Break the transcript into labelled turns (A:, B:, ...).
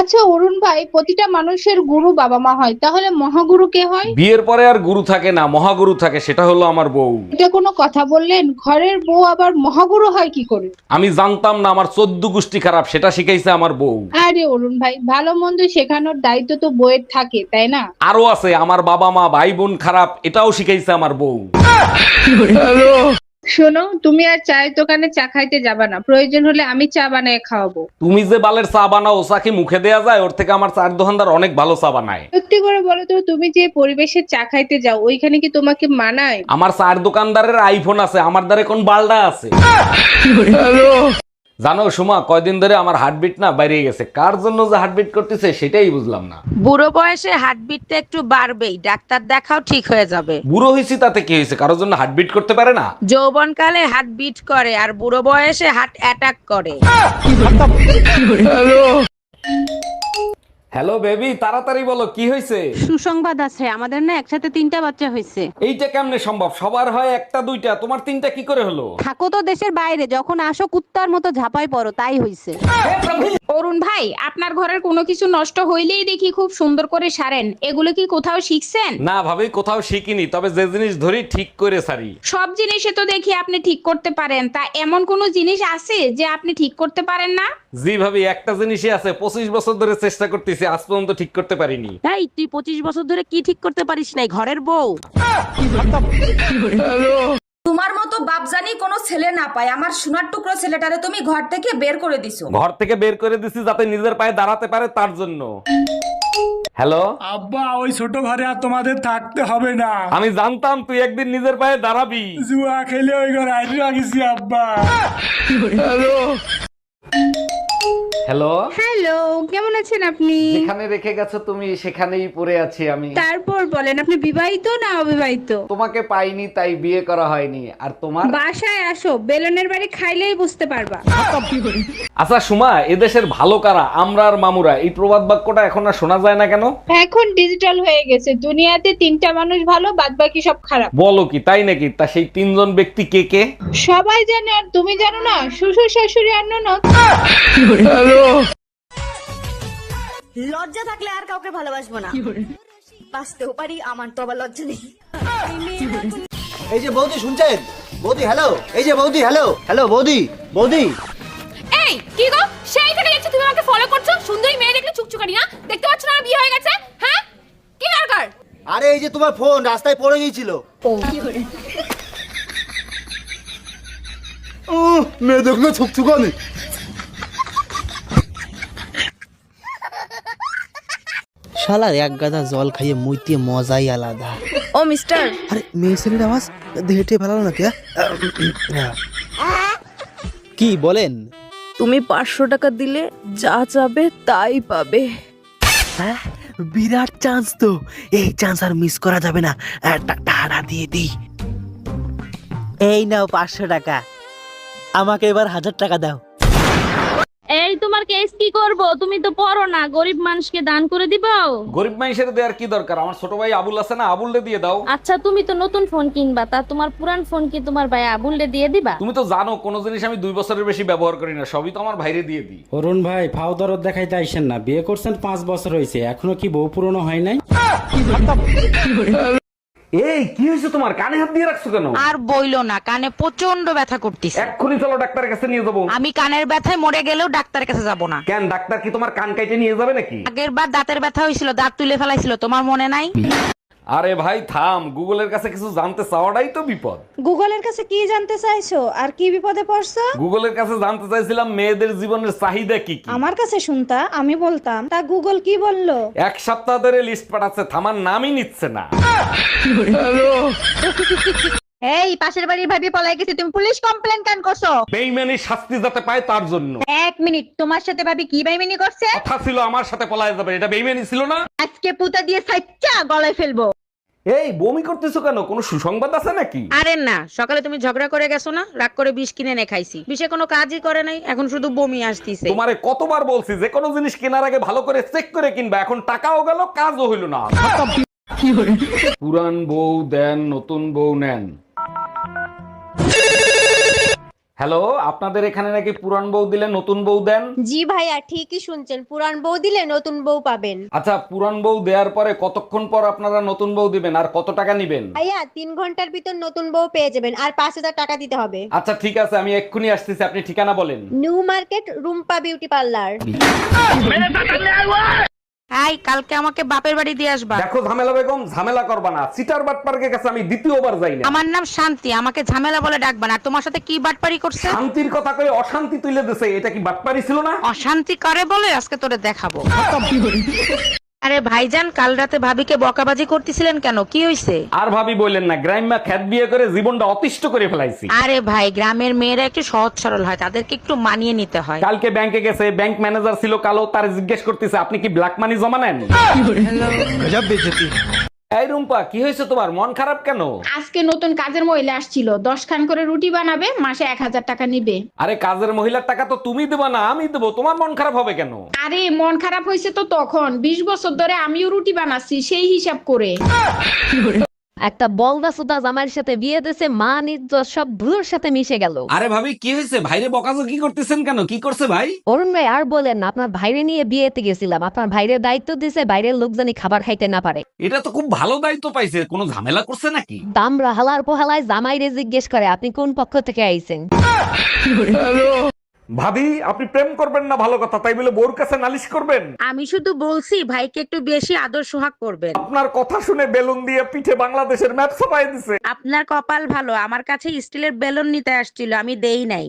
A: আচ্ছা অরুণ ভাই, প্রতিটা মানুষের গুরু বাবা মা হয়, তাহলে মহাগুরু কে হয়?
B: বিয়ের পরে আর গুরু থাকে না, মহাগুরু থাকে, সেটা হলো আমার বউ।
A: এটা কোনো কথা বললেন? ঘরের বউ আবার মহাগুরু হয় কি করে?
B: আমি জানতাম না আমার 14 গোষ্ঠী খারাপ, সেটা শিখাইছে আমার বউ।
A: আরে অরুণ ভাই, ভালো মন্দ শেখানোর দায়িত্ব তো বউয়ের থাকে, তাই না?
B: আরো আছে, আমার বাবা মা ভাই বোন খারাপ, এটাও শিখাইছে আমার বউ।
A: শোনো, তুমি আর চায়ের দোকানে চা খাইতে যাবা না, প্রয়োজন হলে আমি চা বানিয়ে খাওয়াবো।
B: তুমি যে বালের চা বানাও, ও চা কি মুখে দেয়া যায়? ওর থেকে আমার চার দোকানদার অনেক ভালো চা বানায়।
A: সত্যি করে বলো তো, তুমি যে পরিবেশে চা খাইতে যাও ওইখানে কি তোমাকে মানায়?
B: আমার চার দোকানদারের আইফোন আছে, আমার দ্বারে কোন বালডা আছে? জানো সুমা, কয়দিন ধরে আমার হার্টবিট না বাইরে গেছে। কার জন্য যে হার্টবিট করতেছে সেটাই বুঝলাম না।
C: বুড়ো বয়সে হার্টবিটটা একটু বাড়বেই, ডাক্তার দেখাও, ঠিক হয়ে যাবে।
B: বুড়ো হয়েছি তাতে কি হয়েছে? কারোর জন্য হার্টবিট করতে পারে না?
C: যৌবনকালে হার্ট বিট করে আর বুড়ো বয়সে হার্ট অ্যাটাক করে।
B: হ্যালো বেবি, তাড়াতাড়ি বলো কি হয়েছে।
D: সুসংবাদ আছে, আমাদের না একসাথে 3টা বাচ্চা হয়েছে।
B: এইটা কেমনে সম্ভব? সবার হয় একটা দুইটা, তোমার তিনটা কি করে হলো?
D: থাকো তো দেশের বাইরে, যখন আসো কুত্তার মতো ঝাপাই পড়ো, তাই হইছে।
E: অরুণ ভাই, আপনার ঘরের কোনো কিছু নষ্ট হইলেই দেখি খুব সুন্দর করে সারেন, এগুলো কি কোথাও শিখছেন?
B: না ভাবি, কোথাও শিখিনি, তবে যে জিনিস ধরি ঠিক করে সারি।
E: সব জিনিসে তো দেখি আপনি ঠিক করতে পারেন, তা এমন কোনো জিনিস আছে যে আপনি ঠিক করতে পারেন না?
B: জি ভাবি, একটা জিনিসই আছে, 25 বছর ধরে চেষ্টা করতেছি, আজ পর্যন্ত ঠিক করতে পারিনি।
D: এই তুই 25 বছর ধরে কি ঠিক করতে পারিস নাই? ঘরের বউ।
F: তোমার মতো বাপজানি কোনো ছেলে না পায়, আমার সোনার টুকরো ছেলেটারে তুমি ঘর থেকে বের করে দিছো।
B: ঘর থেকে বের করে দিছি যাতে নিজের পায়ে দাঁড়াতে পারে, তার জন্য। হ্যালো
G: আব্বা, ওই ছোট ঘরে আর তোমাদের থাকতে হবে না।
B: আমি জানতাম তুই একদিন নিজের পায়ে দাঁড়াবি।
G: জুয়া খেলে ওই ঘরে আইরে রাখিছি আব্বা।
B: হ্যালো,
A: হ্যালো, কেমন আছেন আপনি?
B: যেখানে রেখে গেছো তুমি সেখানেই পড়ে আছি আমি।
A: তারপর বলেন, আপনি বিবাহিত না অবিবাহিত?
B: তোমাকে পাইনি তাই বিয়ে করা হয়নি। আর তোমার?
A: বাসায় আসো, বেলনের বাড়ি খাইলেই বুঝতে পারবা।
B: আচ্ছা সুমা, এদেশের ভালো কারা, আমরা আর মামুরা? এই প্রবাদ বাক্যটা এখন আর শোনা যায় না কেন?
A: এখন ডিজিটাল হয়ে গেছে, দুনিয়াতে 3টা মানুষ ভালো, বাদ বাকি সব খারাপ।
B: বলো কি, তাই নাকি? তা সেই তিনজন ব্যক্তি কে কে?
A: সবাই জানে, আর তুমি জানো না? শ্বশুর শাশুড়ি আর ননদ।
F: লজ্জা থাকলে আর কাউকে ভালোবাসবো না। বাঁচতেও পারি, আমার তো আবার লজ্জা নেই।
H: এই যে বৌদি শুনছেন? বৌদি হ্যালো, এই যে বৌদি হ্যালো, হ্যালো বৌদি, বৌদি।
E: এই কি গো, সেইখানে গেছো তুমি আমাকে ফলো করছো? সুন্দরী মেয়ে দেখলে চুকচুকানি না, দেখতে পাচ্ছ না আমার বিয়ে হয়ে গেছে? হ্যাঁ, কি দরকার?
H: আরে এই যে তোমার ফোন রাস্তায় পড়ে গিয়েছিল। মেয়ে দেখলে ছুকছুকানি। শালার এক গাদা জল খাইয়ে মুইতে মজাই আলাদা।
F: ও মিস্টার,
H: আরে মেয়ে ছেলের আওয়াজ দেহেটে ভালো না কে? কি বলেন?
F: তুমি 500 টাকা দিলে যা চাবে তাই পাবে।
H: হ্যাঁ, বিরাট চান্স তো, এই চান্স আর মিস করা যাবে না। টাকা দিয়ে দিই। এই নাও 500 টাকা, আমাকে এবার 1000 টাকা দাও।
D: এই তোমার কেস কি করব? তুমি তো পড়ো না, গরিব মানুষকে দান করে দিবাও।
B: গরিব মানুষের দেওয়ার কি দরকার? আমার ছোট ভাই আবুল আছে না, আবুলরে দিয়ে দাও।
D: আচ্ছা, তুমি তো নতুন ফোন কিনবা, তা তোমার পুরান ফোন কি তোমার ভাই আবুললে দিয়ে দিবা?
B: তুমি তো জানো কোনো জিনিস আমি 2 বছরের বেশি ব্যবহার করি না, সবই তো আমার ভাইরে দিয়ে দিই।
G: অরুণ ভাই, ফাও দরদ দেখাইতে আইসেন না। বিয়ে করছেন 5 বছর হয়েছে, এখনো কি বউ পুরনো হয় নাই?
B: এই কি হয়েছে তোমার? কানে হাত দিয়ে রাখছো কেন?
C: আর বইলো না, কানে প্রচন্ড ব্যথা করতেছে।
B: এক্ষুনি চলো ডাক্তারের কাছে নিয়ে যাবো।
C: আমি কানের ব্যথায় মরে গেলেও ডাক্তারের কাছে যাব না।
B: কেন, ডাক্তার কি তোমার কান কাইটে নিয়ে যাবে নাকি?
C: আগের বার দাঁতের ব্যথা হয়েছিল, দাঁত তুলে ফেলাইছিল, তোমার মনে নাই?
B: আরে ভাই থাম, গুগলের কাছে কিছু জানতে চাওয়াটাই তো বিপদ।
I: গুগলের কাছে কি জানতে চাইছো আর কি বিপদে পড়ছো?
B: গুগলের কাছে জানতে চাইছিলাম মেয়েদের জীবনের চাহিদা কি কি।
I: আমার কাছে শুনতা, আমি বলতাম। তা গুগল কি বললো?
B: 1 সপ্তাহ ধরে লিস্ট পাঠাচ্ছে, থামার নামই নিচ্ছে না।
I: এই পাশের বাড়ির ভাবি পলাই গেছে, তুমি পুলিশ কমপ্লেন কেন করছো?
B: বেইমানি শাস্তি যাতে পায় তার জন্য।
I: 1 মিনিট, তোমার সাথে ভাবি কি বেইমানি করছে?
B: কথা ছিল আমার সাথে পলায় যাবে, এটা বেইমানি ছিল না?
I: আজকে পুতা দিয়ে সাইচ্চা গলায় ফেলবো।
B: এই বমি করতেছো কেন? কোনো সুসংবাদ আছে নাকি?
C: আরে না, সকালে তুমি ঝগড়া করে গেছো না, রাগ করে বিষ কিনে এনে খাইছি, বিষে কোনো কাজই করে নাই, এখন শুধু বমি আসতিছে।
B: তোমারে কতবার বলছি যে কোনো জিনিস কেনার আগে ভালো করে চেক করে কিনবা, এখন টাকাও গেল কাজও হইল না। পুরান বউ দেন, নতুন বউ নেন। হ্যালো, আপনাদের এখানে নাকি পুরান বউ দিলে নতুন বউ দেন?
I: জি ভাইয়া ঠিকই শুনছেন, পুরান বউ দিলে নতুন বউ পাবেন।
B: আচ্ছা, পুরান বউ দেওয়ার পরে কতক্ষণ পর আপনারা নতুন বউ দিবেন আর কত টাকা নিবেন?
I: ভাইয়া 3 ঘন্টার ভিতর নতুন বউ পেয়ে যাবেন, আর 5,000 টাকা দিতে হবে।
B: আচ্ছা ঠিক আছে, আমি এক্ষুনি আসতেছি, আপনি ঠিকানা বলেন।
I: New market, Rumpa beauty parlour.
C: এই কালকে আমাকে বাপের বাড়ি দিয়ে আসবা।
B: দেখো ঝামেলা বেগম, ঝামেলা করবা না। সিটার বাটপার্কের কাছে আমি দ্বিতীয়বার যাই না।
C: আমার নাম শান্তি, আমাকে ঝামেলা বলে ডাকবা না। আর তোমার সাথে কি বাটপারি করছে?
B: শান্তির কথা কই অশান্তি তুলে দিছে, এটা কি বাটপারি ছিল না?
C: অশান্তি করে বলে আজকে তোরে দেখাবো। আরে ভাইজান, কাল রাতে ভাবিকে বকাবাজি করতেছিলেন কেন? কি হইছে?
B: আর ভাবি বললেন না, গ্রাম্যা খ্যাত বিয়ে করে জীবনটা অতিষ্ঠ করে ফেলাইছি।
C: আরে ভাই, গ্রামের মেয়েরা একটু সহজ সরল হয়, তাদেরকে একটু মানিয়ে নিতে হয়।
B: কালকে ব্যাংকে গেছে, ব্যাংক ম্যানেজার ছিল কালো, তার জিজ্ঞেস করতেছে আপনি কি ব্ল্যাক মানি জমা নেন? এই রুম্পা, কি হয়েছে তোমার? মন খারাপ কেন?
A: আজকে নতুন কাজের মহিলা আসছিল, 10 খান করে রুটি বানাবে, মাসে 1000 টাকা নিবে।
B: আরে কাজের মহিলার টাকা তো তুমি দেবা না, আমি দেবো। তোমার মন খারাপ হবে কেন?
A: আরে মন খারাপ হয়েছে তো তখন, 20 বছর ধরে আমিও রুটি বানাচ্ছি, সেই হিসাব করে।
D: একটা বলদা সুদা জামাইয়ের সাথে বিয়ে দিয়েছে, মান ইজ্জত সব ধুলোর সাথে মিশে গেল।
B: আরে ভাবি কি হয়েছে? ভাইরে বকাঝকি করতেছেন কেন? কি করছে ভাই?
D: অরুণ ভাই আর বলেন না, আপনার ভাইরে নিয়ে বিয়েতে গেছিলাম, আপনার ভাইরে দায়িত্ব দিছে বাইরের লোক জানি খাবার খাইতে না পারে।
B: এটা তো খুব ভালো দায়িত্ব পাইছে, কোনো ঝামেলা করছে নাকি?
D: দামরা হালার পোহালায় জামাইরে জিজ্ঞেস করে আপনি কোন পক্ষ থেকে আইছেন।
B: ভাবি, আপনি প্রেম করবেন না ভালো কথা, তাই বলে বোর কাছে নালিশ করবেন?
C: আমি শুধু বলছি ভাইকে একটু বেশি আদর সোহাগ করবেন।
B: আপনার কথা শুনে বেলুন দিয়ে পিঠে বাংলাদেশের ম্যাপ ছাপাই দিছে।
C: আপনার কপাল ভালো, আমার কাছে স্টিলের বেলুন নিতে আসছিল, আমি দেই নাই।